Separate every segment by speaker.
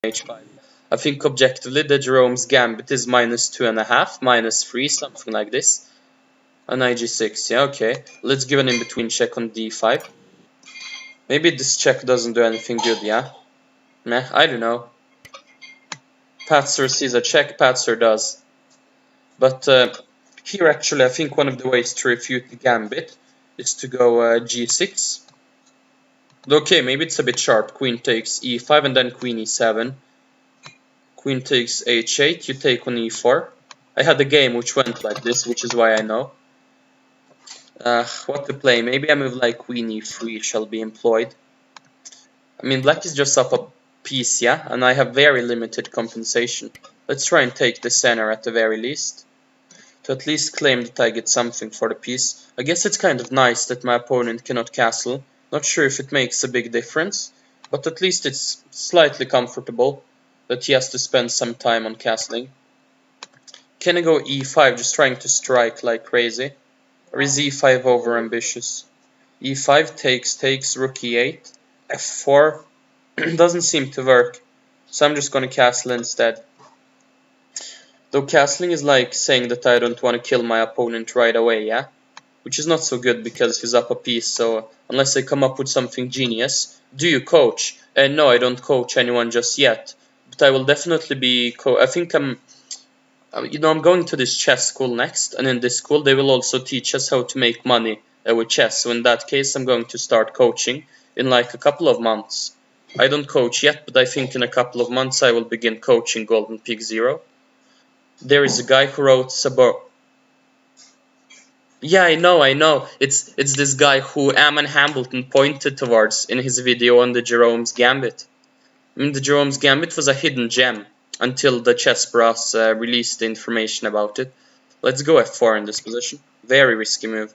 Speaker 1: h5. I think objectively the Jerome's Gambit is -2.5, -3, something like this. And knight g6, yeah, okay. Let's give an in-between check on d5. Maybe this check doesn't do anything good, yeah? Meh, I don't know. Patzer sees a check, Patzer does. But here actually I think one of the ways to refute the Gambit is to go g6. Okay, maybe it's a bit sharp. Queen takes e5 and then queen e7. Queen takes h8, you take on e4. I had a game which went like this, which is why I know. What to play? Maybe I move like queen e3 shall be employed. I mean, black is just up a piece, yeah? And I have very limited compensation. Let's try and take the center at the very least. To at least claim that I get something for the piece. I guess it's kind of nice that my opponent cannot castle. Not sure if it makes a big difference, but at least it's slightly comfortable that he has to spend some time on castling. Can I go e5 just trying to strike like crazy? Or is e5 over ambitious? e5 takes, rook e8, f4 doesn't seem to work, so I'm just gonna castle instead. Though castling is like saying that I don't want to kill my opponent right away, yeah? Which is not so good because he's up a piece, so unless I come up with something genius. Do you coach? No, I don't coach anyone just yet, but I will definitely be I think I'm going to this chess school next, and in this school they will also teach us how to make money with chess, so in that case I'm going to start coaching in like a couple of months. I don't coach yet, but I think in a couple of months I will begin coaching Golden Peak Zero. There is a guy who wrote about... Yeah, I know. It's this guy who Ammon Hambleton pointed towards in his video on the Jerome's Gambit. I mean, the Jerome's Gambit was a hidden gem until the chess brass released the information about it. Let's go f4 in this position. Very risky move.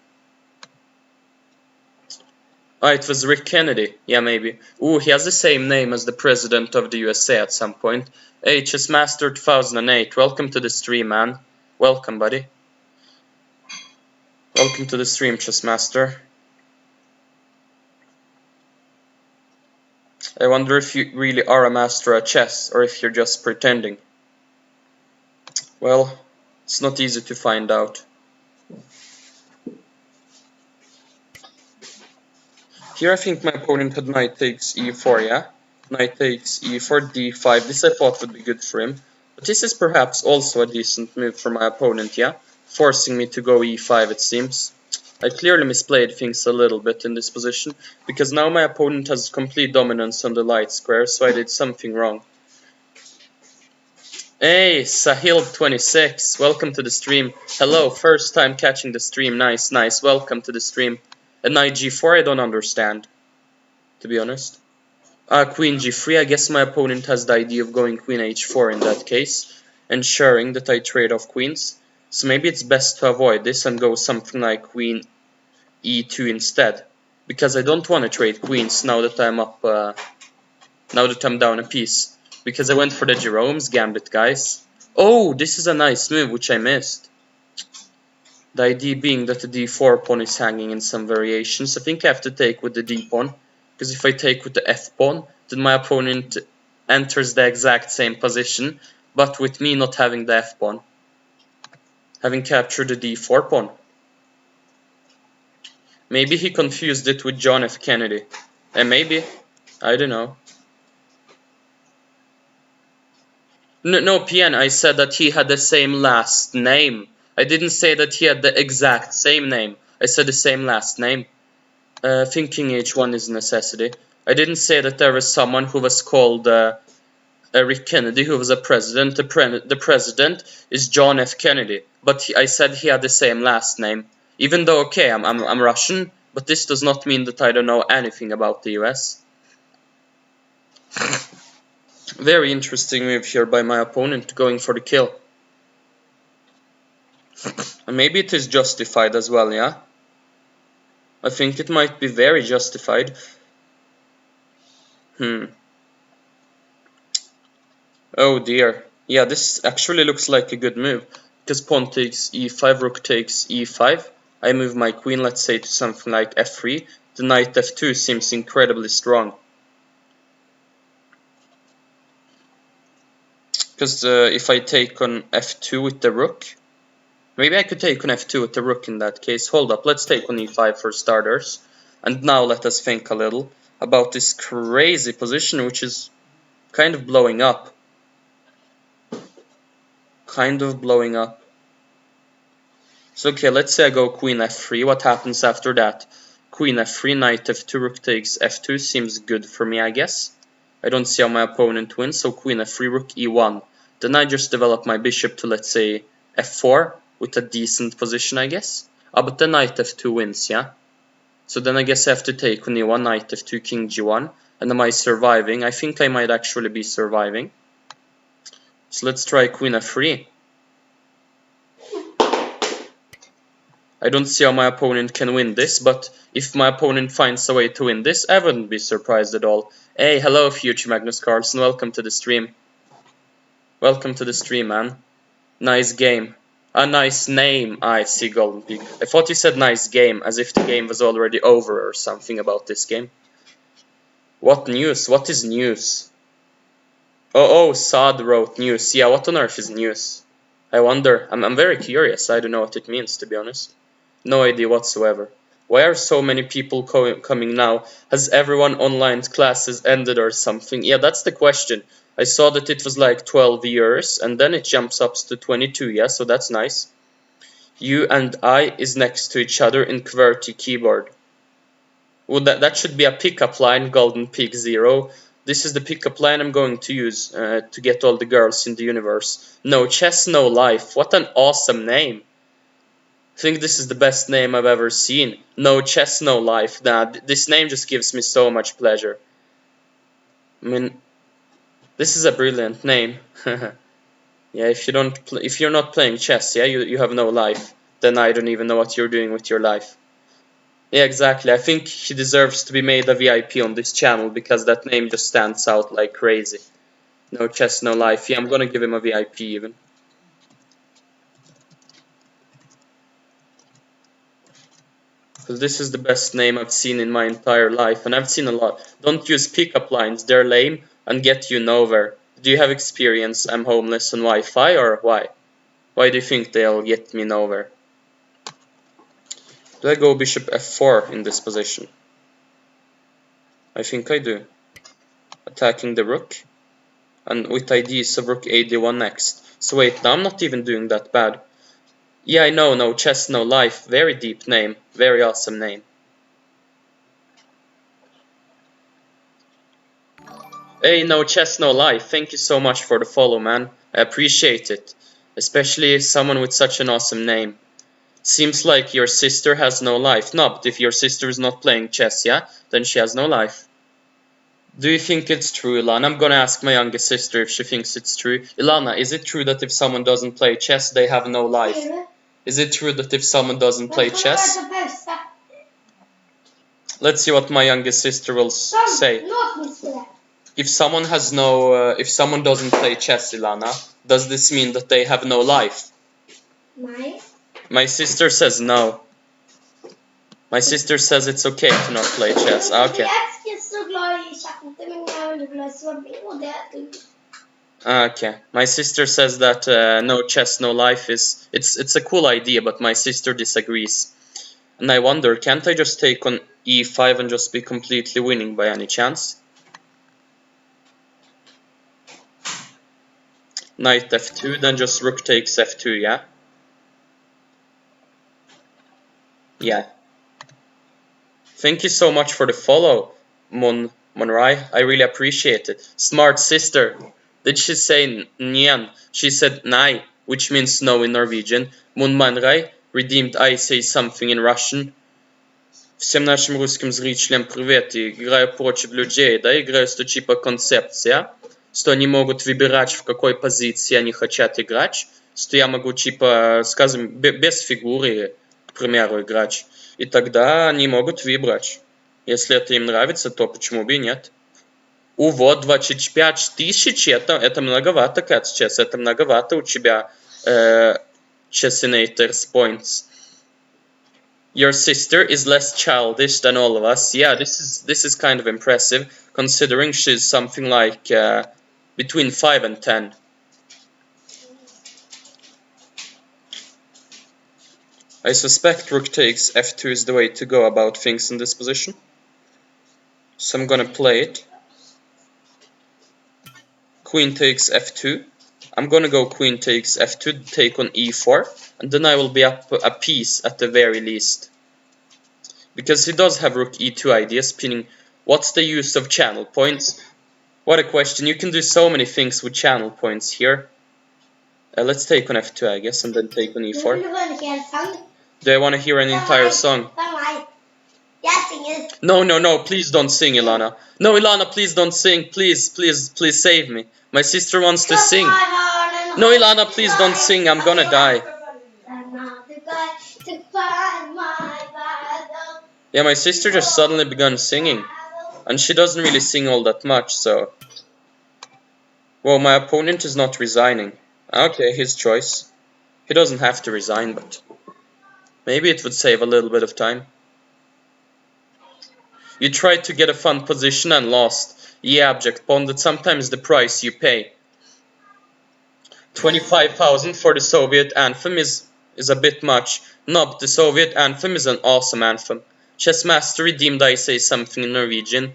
Speaker 1: Oh, it was Rick Kennedy. Yeah, maybe. Ooh, he has the same name as the president of the USA at some point. Hey, Chessmaster 2008. Welcome to the stream, man. Welcome, buddy. Welcome to the stream, Chessmaster. I wonder if you really are a master at chess, or if you're just pretending. Well, it's not easy to find out. Here I think my opponent had knight takes e4, yeah? Knight takes e4, d5. This I thought would be good for him. But this is perhaps also a decent move for my opponent, yeah? Forcing me to go e5, it seems. I clearly misplayed things a little bit in this position, because now my opponent has complete dominance on the light square, so I did something wrong. Hey, Sahil26, welcome to the stream. Hello, first time catching the stream, nice, welcome to the stream. And knight g4 I don't understand, to be honest. Queen g3, I guess my opponent has the idea of going queen h4 in that case, ensuring that I trade off queens. So maybe it's best to avoid this and go something like queen e2 instead, because I don't want to trade queens now that I'm up, now that I'm down a piece, because I went for the Jerome's Gambit, guys. Oh, this is a nice move which I missed. The idea being that the d4 pawn is hanging in some variations. I think I have to take with the d pawn, because if I take with the f pawn, then my opponent enters the exact same position, but with me not having the f pawn, having captured the d4 pawn. Maybe he confused it with John F. Kennedy. And maybe, I don't know. No, PN, I said that he had the same last name. I didn't say that he had the exact same name. I said the same last name. Thinking h1 is a necessity. I didn't say that there was someone who was called Rick Kennedy who was a president. The president is John F. Kennedy. But I said he had the same last name. Even though, okay, I'm Russian, but this does not mean that I don't know anything about the US. Very interesting move here by my opponent, going for the kill. And maybe it is justified as well, yeah? I think it might be very justified. Oh dear. Yeah, this actually looks like a good move. Because pawn takes e5, rook takes e5. I move my queen, let's say, to something like f3. The knight f2 seems incredibly strong. Because if I take on f2 with the rook, maybe I could take on f2 with the rook in that case. Hold up, let's take on e5 for starters. And now let us think a little about this crazy position, which is kind of blowing up. So okay, let's say I go queen f3. What happens after that? Queen f3, knight f2, rook takes f2 seems good for me, I guess. I don't see how my opponent wins, so queen f3, rook e1. Then I just develop my bishop to, let's say, f4 with a decent position, I guess. But then knight f2 wins, yeah? So then I guess I have to take on e1, knight f2, king g1. And am I surviving? I think I might actually be surviving. So let's try queen f3. I don't see how my opponent can win this, but if my opponent finds a way to win this, I wouldn't be surprised at all. Hey, hello future Magnus Carlsen, welcome to the stream. Welcome to the stream, man. Nice game. A nice name. I see Golden Peak. I thought you said nice game, as if the game was already over or something about this game. What news? What is news? Oh, Saad wrote news. Yeah, what on earth is news? I wonder. I'm very curious. I don't know what it means, to be honest. No idea whatsoever. Why are so many people coming now? Has everyone online classes ended or something? Yeah, that's the question. I saw that it was like 12 years and then it jumps up to 22, yeah, so that's nice. You and I is next to each other in QWERTY keyboard. Well, that should be a pickup line, Golden Peak 0. This is the pickup line I'm going to use to get all the girls in the universe. No chess, no life. What an awesome name. I think this is the best name I've ever seen. No chess, no life. Nah, this name just gives me so much pleasure. I mean, this is a brilliant name. Yeah, if you're not playing chess, yeah, you have no life. Then I don't even know what you're doing with your life. Yeah, exactly. I think he deserves to be made a VIP on this channel because that name just stands out like crazy. No chess, no life. Yeah, I'm gonna give him a VIP even. Because this is the best name I've seen in my entire life, and I've seen a lot. Don't use pickup lines, they're lame and get you nowhere. Do you have experience? I'm homeless on Wi-Fi, or why? Why do you think they'll get me nowhere? Do I go bishop f4 in this position? I think I do. Attacking the rook, and with ideas of rook ad1 next. So wait, now I'm not even doing that bad. Yeah, I know, no chess, no life. Very deep name. Very awesome name. Hey, no chess, no life. Thank you so much for the follow, man. I appreciate it. Especially someone with such an awesome name. Seems like your sister has no life. No, but if your sister is not playing chess, yeah, then she has no life. Do you think it's true, Ilana? I'm gonna ask my youngest sister if she thinks it's true. Ilana, is it true that if someone doesn't play chess, they have no life? Is it true that if someone doesn't play chess? Let's see what my youngest sister will say. If someone if someone doesn't play chess, Ilana, does this mean that they have no life? My sister says no. My sister says it's okay to not play chess. Okay. Okay. My sister says that no chess, no life is... It's a cool idea, but my sister disagrees. And I wonder, can't I just take on e5 and just be completely winning by any chance? Knight f2, then just rook takes f2, yeah? Yeah. Thank you so much for the follow, Monrai. I really appreciate it. Smart sister. Did she say nyan? She said nai, which means no in Norwegian. Monmanrai redeemed I say something in Russian. Всем нашим русским зрителям привет. Играю против людей, да, играю с типа концепция, что они могут выбирать, в какой позиции они хотят играть, что я могу, типа, скажем, без фигуры, к примеру, играть. И тогда они могут выбрать. Если это им нравится, то почему бы и нет? Вот 25 тысяч, это многовато, Кат, сейчас. Это многовато у тебя Chessinators points. Your sister is less childish than all of us. Yeah, this is kind of impressive, considering she's something like between 5 and 10. I suspect rook takes f2 is the way to go about things in this position. So I'm gonna play it. Queen takes f2. I'm gonna go queen takes f2, take on e4, and then I will be up a piece at the very least. Because he does have rook e2 ideas, pinning. What's the use of channel points? What a question. You can do so many things with channel points here. Let's take on f2, I guess, and then take on e4. Do I want to hear an entire song? No, please don't sing, Ilana. No, Ilana, please don't sing. Please save me. My sister wants to sing. No, Ilana, please don't sing. I'm gonna die. Yeah, my sister just suddenly began singing. And she doesn't really sing all that much, so... Well, my opponent is not resigning. Okay, his choice. He doesn't have to resign, but... maybe it would save a little bit of time. You tried to get a fun position and lost. Yeah, abject pawn, that's sometimes the price you pay. 25,000 for the Soviet anthem is a bit much. No, but the Soviet anthem is an awesome anthem. Chess Master redeemed I say something in Norwegian.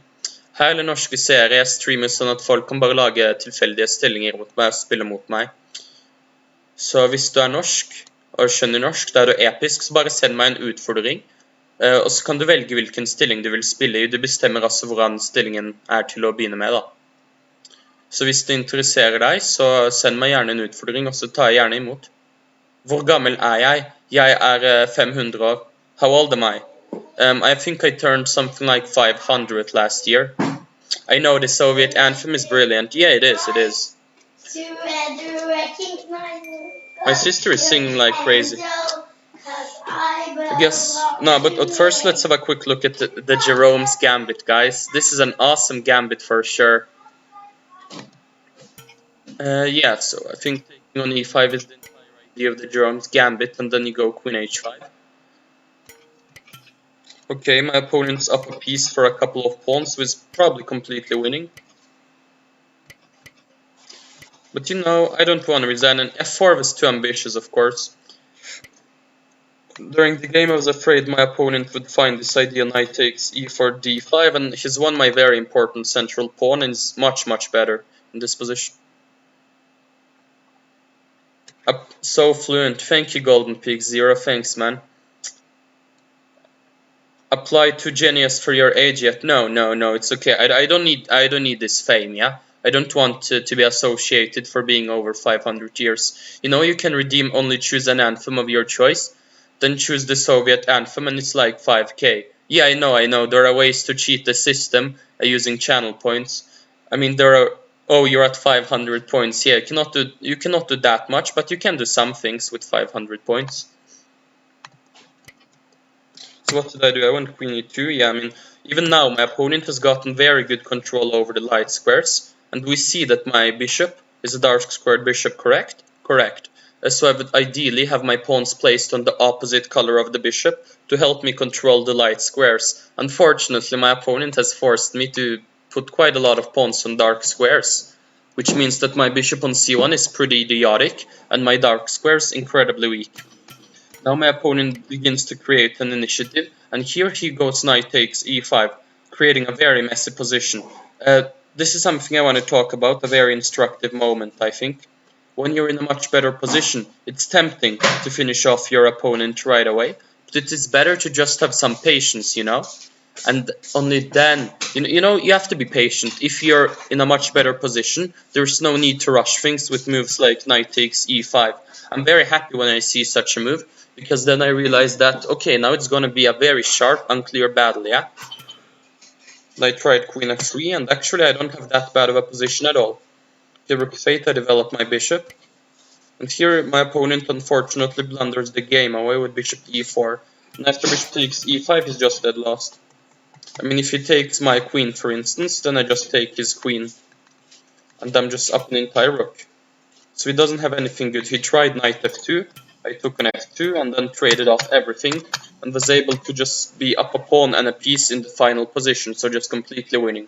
Speaker 1: Her eller norske seere jeg streamer sånn at folk kan bare lage tilfeldige stillinger mot meg og spille mot meg. Så hvis du er norsk og skjønner norsk, da er du episk, så bare send meg en utfordring. Og så kan du velge hvilken stilling du vil spille i. Du bestemmer altså hvordan stillingen er til å begynne med, da. Så hvis det interesserer deg, så send meg gjerne en utfordring, og så tar jeg gjerne imot. Hvor gammel er jeg? Jeg er 500 år. How old am I? I think I turned something like 500 last year. I know the Soviet anthem is brilliant. Yeah, it is. My sister is singing like crazy. I guess, no, but at first let's have a quick look at the Jerome's Gambit, guys. This is an awesome Gambit for sure. Yeah, so I think taking on e5 is the entire idea of the Jerome's Gambit, and then you go queen h5. Okay, my opponent's up a piece for a couple of pawns, who is probably completely winning. But you know, I don't want to resign, and f4 was too ambitious, of course. During the game I was afraid my opponent would find this idea knight takes e4 d5, and he's won my very important central pawn and is much better in this position. So fluent, thank you Golden Peak Zero, thanks man. Apply to genius for your age yet? No, it's okay. I don't need this fame, yeah? I don't want to be associated for being over 500 years. You know, you can redeem, only choose an anthem of your choice, then choose the Soviet anthem and it's like 5k. Yeah, I know, there are ways to cheat the system using channel points. I mean, there are... oh, you're at 500 points. Yeah, you cannot do that much, but you can do some things with 500 points. So what did I do? I went queen e2. Yeah, I mean, even now my opponent has gotten very good control over the light squares. And we see that my bishop is a dark squared bishop, correct? Correct. So I would ideally have my pawns placed on the opposite color of the bishop to help me control the light squares. Unfortunately, my opponent has forced me to put quite a lot of pawns on dark squares, which means that my bishop on c1 is pretty idiotic and my dark squares incredibly weak. Now my opponent begins to create an initiative, and here he goes knight takes e5, creating a very messy position. This is something I want to talk about, a very instructive moment, I think. When you're in a much better position, it's tempting to finish off your opponent right away, but it is better to just have some patience, you know? And only then, you know, you have to be patient. If you're in a much better position, there's no need to rush things with moves like knight takes e5. I'm very happy when I see such a move, because then I realize that, okay, now it's gonna be a very sharp, unclear battle, yeah? I tried queen f3, and actually I don't have that bad of a position at all. Here rook f8, I develop my bishop. And here my opponent unfortunately blunders the game away with bishop e4. And after bishop takes e5, he's just dead lost. I mean, if he takes my queen, for instance, then I just take his queen. And I'm just up an entire rook. So he doesn't have anything good. He tried knight f2, I took an f2, and then traded off everything, and was able to just be up a pawn and a piece in the final position, so just completely winning.